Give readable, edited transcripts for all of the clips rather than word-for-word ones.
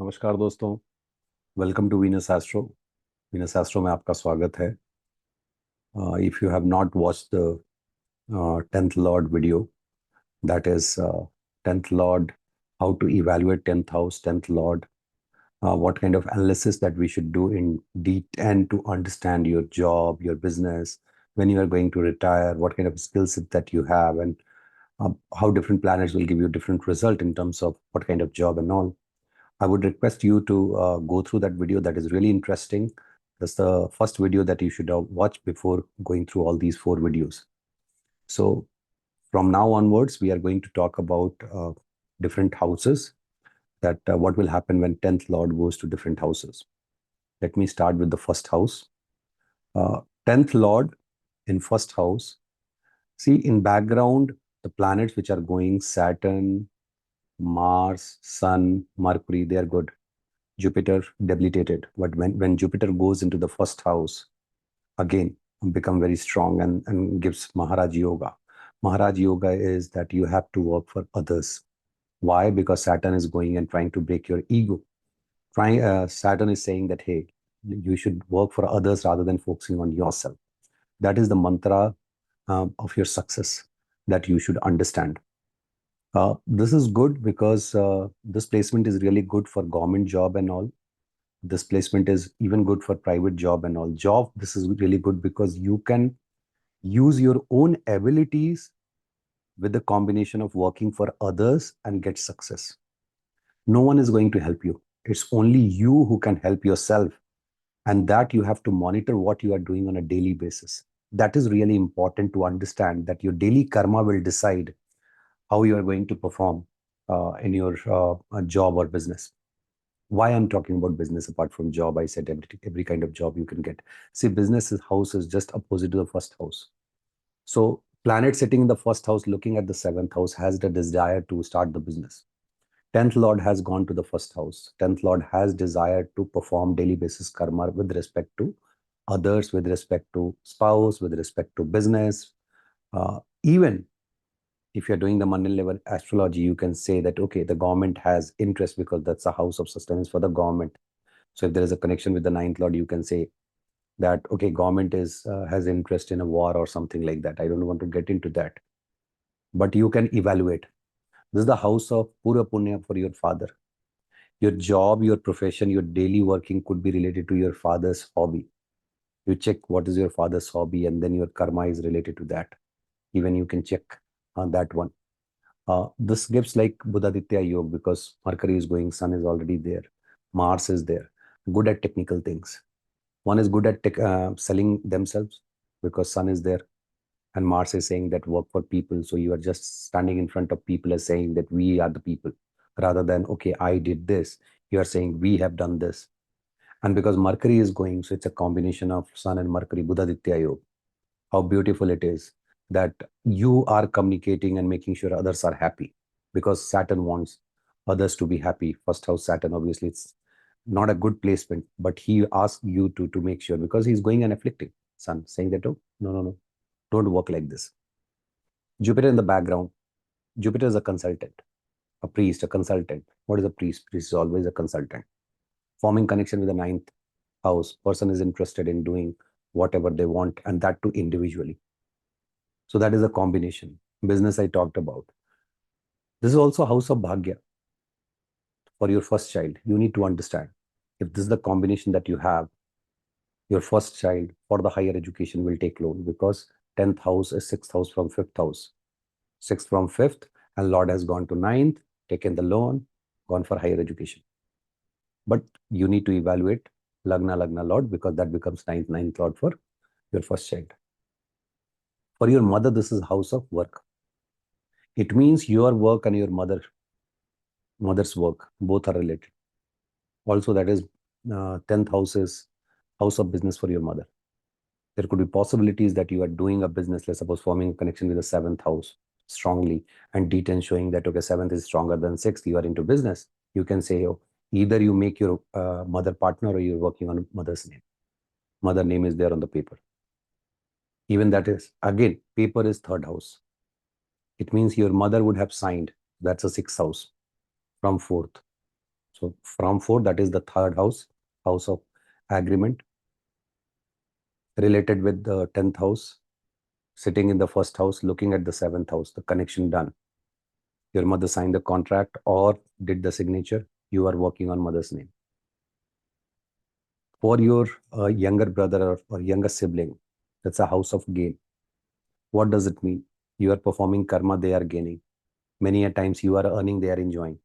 नमस्कार दोस्तों। Welcome to venusastro। venusastro में आपका स्वागत है। If you have not watched the 10th lord video, that is 10th lord, how to evaluate 10th house, 10th lord, what kind of analysis that we should do in D10 to understand your job, your business, when you are going to retire, what kind of skill set that you have, and how different planets will give you different result in terms of what kind of job and all. I would request you to go through that video. That is really interesting. That's the first video that you should watch before going through all these 4 videos. So from now onwards, we are going to talk about different houses, that what will happen when 10th lord goes to different houses. Let me start with the first house. 10th lord in first house. See, in background, the planets which are going, Saturn, Mars, Sun, Mercury, they are good. Jupiter debilitated. But when Jupiter goes into the first house, again, become very strong and gives Maharaj Yoga. Maharaj Yoga is that you have to work for others. Why? Because Saturn is going and trying to break your ego. Saturn is saying that, hey, you should work for others rather than focusing on yourself. That is the mantra of your success that you should understand. This is good because this placement is really good for government job and all. This placement is even good for private job and all. Job, this is really good because you can use your own abilities with the combination of working for others and get success. No one is going to help you. It's only you who can help yourself, and that you have to monitor what you are doing on a daily basis. That is really important to understand, that your daily karma will decide how you are going to perform in your job or business. Why I'm talking about business apart from job? I said every kind of job you can get. See, house is just opposite to the first house. So planet sitting in the first house looking at the seventh house has the desire to start the business. 10th lord has gone to the first house. 10th lord has desired to perform daily basis karma with respect to others, with respect to spouse, with respect to business. Even if you're doing the Mandal level astrology, you can say that, okay, the government has interest because that's a house of sustenance for the government. So if there is a connection with the ninth lord, you can say that, okay, government is has interest in a war or something like that. I don't want to get into that, but you can evaluate. This is the house of Pura Punya for your father. Your job, your profession, your daily working could be related to your father's hobby. You check what is your father's hobby, and then your karma is related to that. Even you can check on that one. This gives like Buddhaditya Yoga because Mercury is going, Sun is already there, Mars is there, good at technical things. One is good at selling themselves because Sun is there, and Mars is saying that work for people. So you are just standing in front of people as saying that we are the people, rather than, okay, I did this. You are saying we have done this. And because Mercury is going, so it's a combination of Sun and Mercury, Buddhaditya Yoga. How beautiful it is that you are communicating and making sure others are happy, because Saturn wants others to be happy. First house Saturn, obviously, it's not a good placement, but he asks you to make sure, because he's going and afflicting Sun, saying that, oh, no, no, no, don't work like this. Jupiter in the background. Jupiter is a consultant, a priest, a consultant. What is a priest? Priest is always a consultant. Forming connection with the ninth house. Person is interested in doing whatever they want, and that too individually. So that is a combination. Business I talked about. This is also house of Bhagya for your first child. You need to understand, if this is the combination that you have, your first child for the higher education will take loan, because 10th house is 6th house from 5th house. 6th from 5th, and Lord has gone to 9th, taken the loan, gone for higher education. But you need to evaluate Lagna Lord, because that becomes ninth Lord for your first child. For your mother, this is house of work. It means your work and your mother's work, both are related. Also, that is 10th house is house of business for your mother. There could be possibilities that you are doing a business, let's suppose forming a connection with the 7th house strongly, and D10 showing that, okay, 7th is stronger than 6th, you are into business. You can say, oh, either you make your mother partner, or you're working on mother's name. Mother name is there on the paper. Even that is, again, paper is 3rd house. It means your mother would have signed. That's a 6th house from 4th. So from 4, that is the third house, house of agreement, related with the 10th house, sitting in the first house, looking at the 7th house, the connection done. Your mother signed the contract or did the signature. You are working on mother's name. For your younger brother or younger sibling, that's a house of gain. What does it mean? You are performing karma, they are gaining. Many a times you are earning, they are enjoying.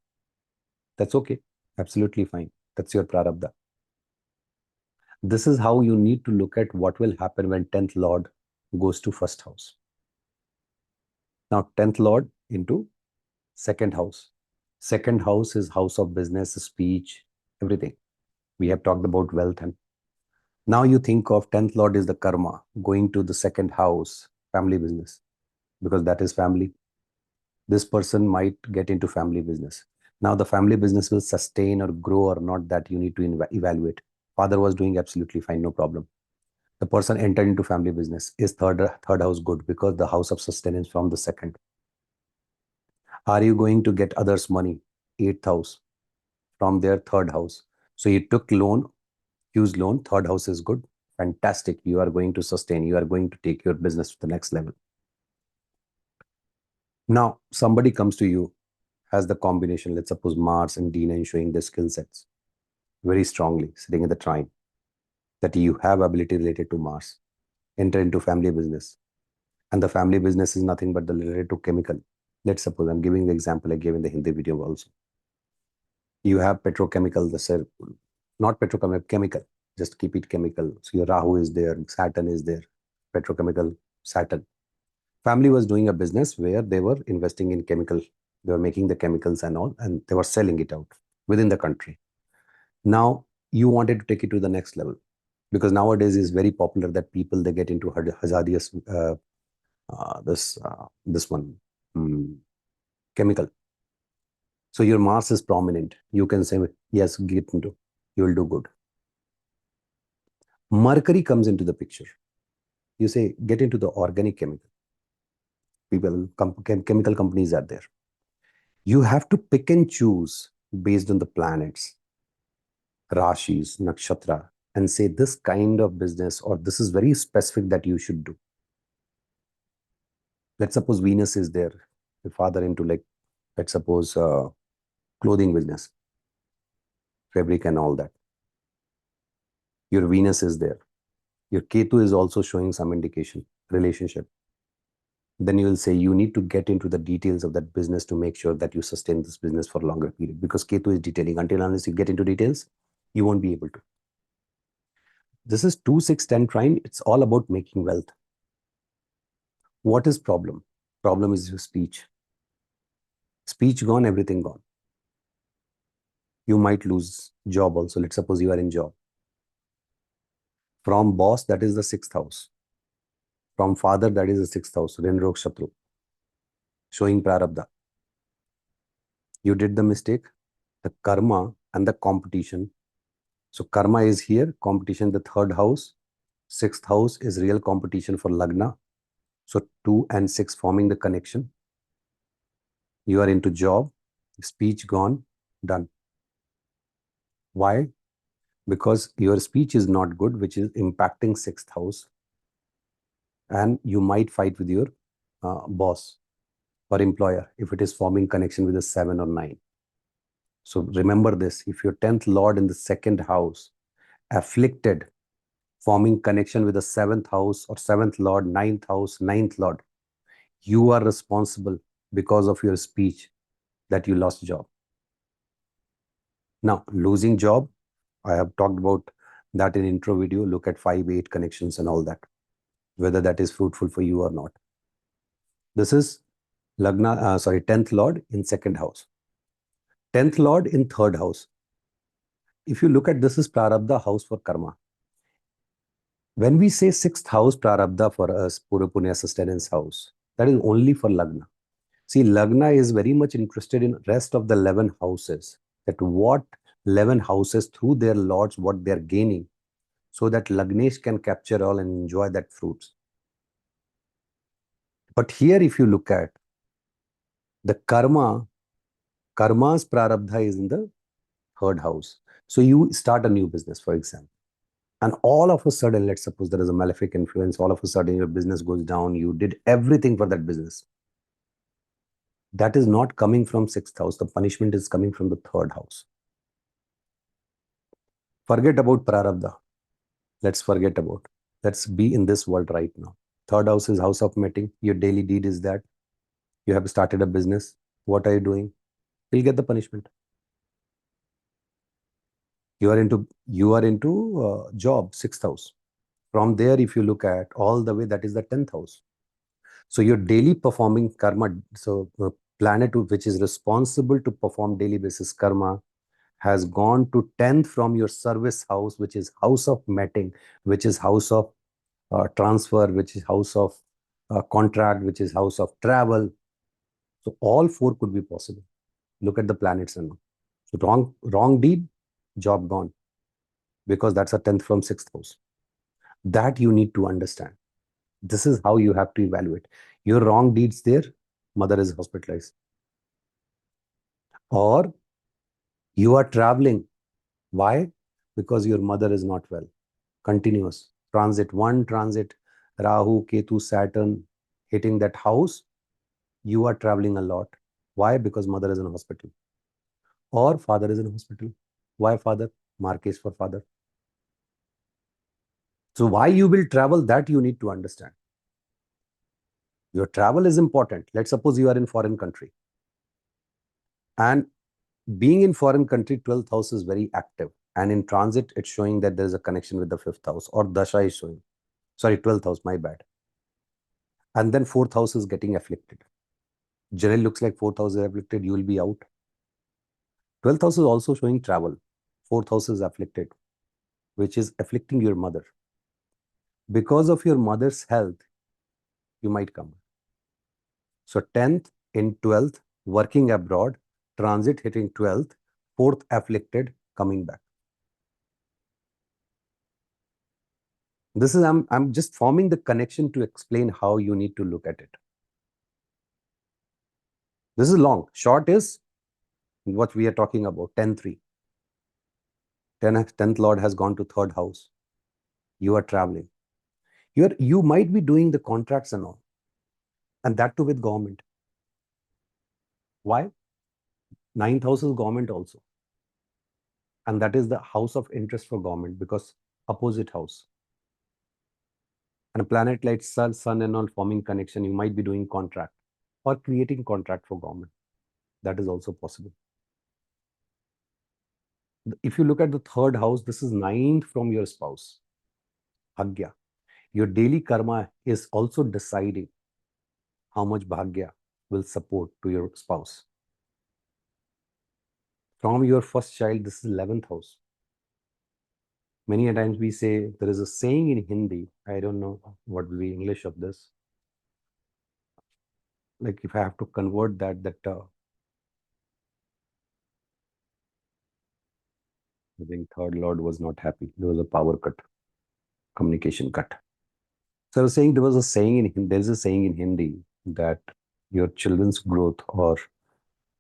That's okay. Absolutely fine. That's your prarabdha. This is how you need to look at what will happen when 10th Lord goes to first house. Now, 10th Lord into second house. Second house is house of business, speech, everything. We have talked about wealth. And now you think of 10th Lord is the karma going to the second house, family business, because that is family. This person might get into family business. Now the family business will sustain or grow or not, that you need to evaluate. Father was doing absolutely fine, no problem. The person entered into family business. Is third house good? Because the house of sustenance from the second. Are you going to get others money? 8th house from their third house. So you took loan, huge loan, third house is good. Fantastic. You are going to sustain. You are going to take your business to the next level. Now, somebody comes to you, has the combination, let's suppose Mars and D10 showing the skill sets very strongly, sitting in the trine, that you have ability related to Mars, enter into family business. And the family business is nothing but the related to chemical. Let's suppose, I'm giving the example I gave in the Hindi video also. You have petrochemical, not petrochemical, chemical, just keep it chemical. So your Rahu is there, Saturn is there, petrochemical, Saturn. Family was doing a business where they were investing in chemical. They were making the chemicals and all, and they were selling it out within the country. Now you wanted to take it to the next level, because nowadays is very popular that people, they get into hazardous this one chemical. So your Mars is prominent. You can say yes, get into, you will do good. Mercury comes into the picture. You say get into the organic chemical. People, chemical companies are there. You have to pick and choose based on the planets, rashis, nakshatra, and say this kind of business or this is very specific that you should do. Let's suppose Venus is there, the father into, like, let's suppose clothing business, fabric and all that. Your Venus is there. Your Ketu is also showing some indication, relationship. Then you will say you need to get into the details of that business to make sure that you sustain this business for a longer period, because Ketu is detailing. Unless you get into details, you won't be able to. This is 2, 6, 10 trine. It's all about making wealth. What is problem? Problem is your speech. Speech gone, everything gone. You might lose job also. Let's suppose you are in job. From boss, that is the 6th house. From father, that is the 6th house. Ren Rog Shatru. Showing prarabdha. You did the mistake. The karma and the competition. So karma is here. Competition, the 3rd house. 6th house is real competition for Lagna. So 2 and 6 forming the connection. You are into job. Speech gone. Done. Why? Because your speech is not good, which is impacting 6th house. And you might fight with your boss or employer if it is forming connection with a 7 or 9. So remember this, if your 10th Lord in the 2nd house afflicted, forming connection with the 7th house or 7th Lord, 9th house, 9th Lord, you are responsible because of your speech that you lost job. Now, losing job, I have talked about that in intro video. Look at 5, 8 connections and all that, whether that is fruitful for you or not. This is 10th Lord in 2nd house. 10th Lord in 3rd house. If you look at this is prarabdha house for karma. When we say 6th house prarabdha for us, Pura Punya sustenance house, that is only for Lagna. See, Lagna is very much interested in rest of the 11 houses, that what 11 houses through their lords, what they are gaining, so that Lagnesh can capture all and enjoy that fruits. But here, if you look at the karma's prarabdha is in the third house. So you start a new business, for example. And all of a sudden, let's suppose there is a malefic influence, all of a sudden your business goes down, you did everything for that business. That is not coming from sixth house. The punishment is coming from the third house. Forget about prarabdha. Let's forget about. Let's be in this world right now. Third house is house of meeting. Your daily deed is that you have started a business. What are you doing? You'll get the punishment. You are into job, sixth house. From there, if you look at all the way, that is the 10th house. So your daily performing karma, so the planet which is responsible to perform daily basis karma has gone to 10th from your service house, which is house of meeting, which is house of transfer, which is house of contract, which is house of travel. So all four could be possible. Look at the planets and all. So wrong deed, job gone, because that's a 10th from 6th house. That you need to understand. This is how you have to evaluate. Your wrong deeds there, mother is hospitalized. Or you are traveling. Why? Because your mother is not well. Continuous. Transit 1, transit Rahu, Ketu, Saturn hitting that house. You are traveling a lot. Why? Because mother is in hospital. Or father is in hospital. Why father? Marquez for father. So why you will travel, that you need to understand. Your travel is important. Let's suppose you are in foreign country. And being in foreign country, 12th house is very active. And in transit, it's showing that there is a connection with the 5th house, or dasha is showing. Sorry, 12th house, my bad. And then 4th house is getting afflicted. Generally looks like 4th house is afflicted, you will be out. 12th house is also showing travel. 4th house is afflicted, which is afflicting your mother. Because of your mother's health, you might come. So 10th in 12th, working abroad, transit hitting 12th, 4th afflicted, coming back. This is, I'm just forming the connection to explain how you need to look at it. This is long. Short is what we are talking about, 10-3. 10th Lord has gone to 3rd house. You are traveling. You might be doing the contracts and all. And that too with government. Why? 9th house is government also. And that is the house of interest for government, because opposite house. And a planet like sun and all forming connection, you might be doing contract or creating contract for government. That is also possible. If you look at the 3rd house, this is 9th from your spouse. Bhagya. Your daily karma is also deciding how much bhagya will support to your spouse. From your first child, this is 11th house. Many a times we say, there is a saying in Hindi, I don't know what will be English of this. Like if I have to convert that I think 3rd Lord was not happy. There was a power cut, communication cut. So I was saying there is a saying in Hindi that your children's growth or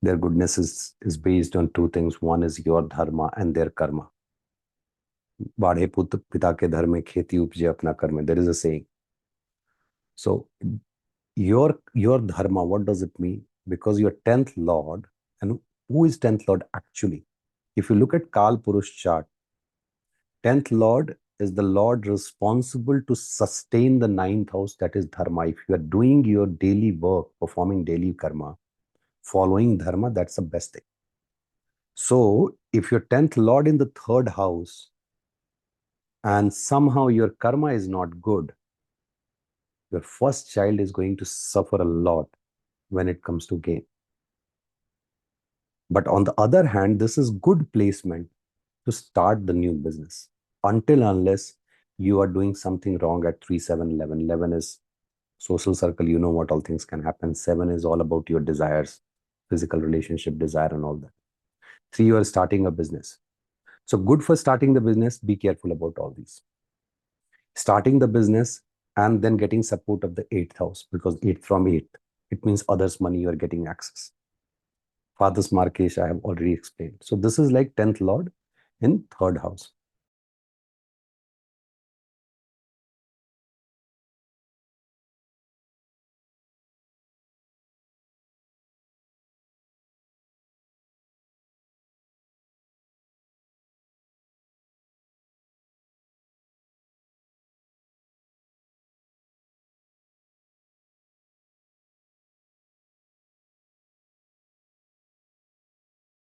their goodness is based on two things. One is your dharma and their karma. Baadhe put pita ke dhar mein kheti upje apna karma. There is a saying. So your dharma, what does it mean? Because your 10th Lord, and who is 10th Lord actually? If you look at Kal Purush chart, 10th Lord is the Lord responsible to sustain the 9th house, that is dharma. If you are doing your daily work, performing daily karma, following dharma, that's the best thing. So if your 10th Lord in the 3rd house and somehow your karma is not good, your first child is going to suffer a lot when it comes to gain. But on the other hand, this is good placement to start the new business, unless you are doing something wrong at 3, 7, 11. 11 is social circle, you know what all things can happen. 7 is all about your desires, physical relationship, desire and all that. 3, you are starting a business. So good for starting the business, be careful about all these. Starting the business and then getting support of the 8th house, because 8th from 8th, it means others' money you are getting access. Father's Markesh, I have already explained. So this is like 10th lord in third house.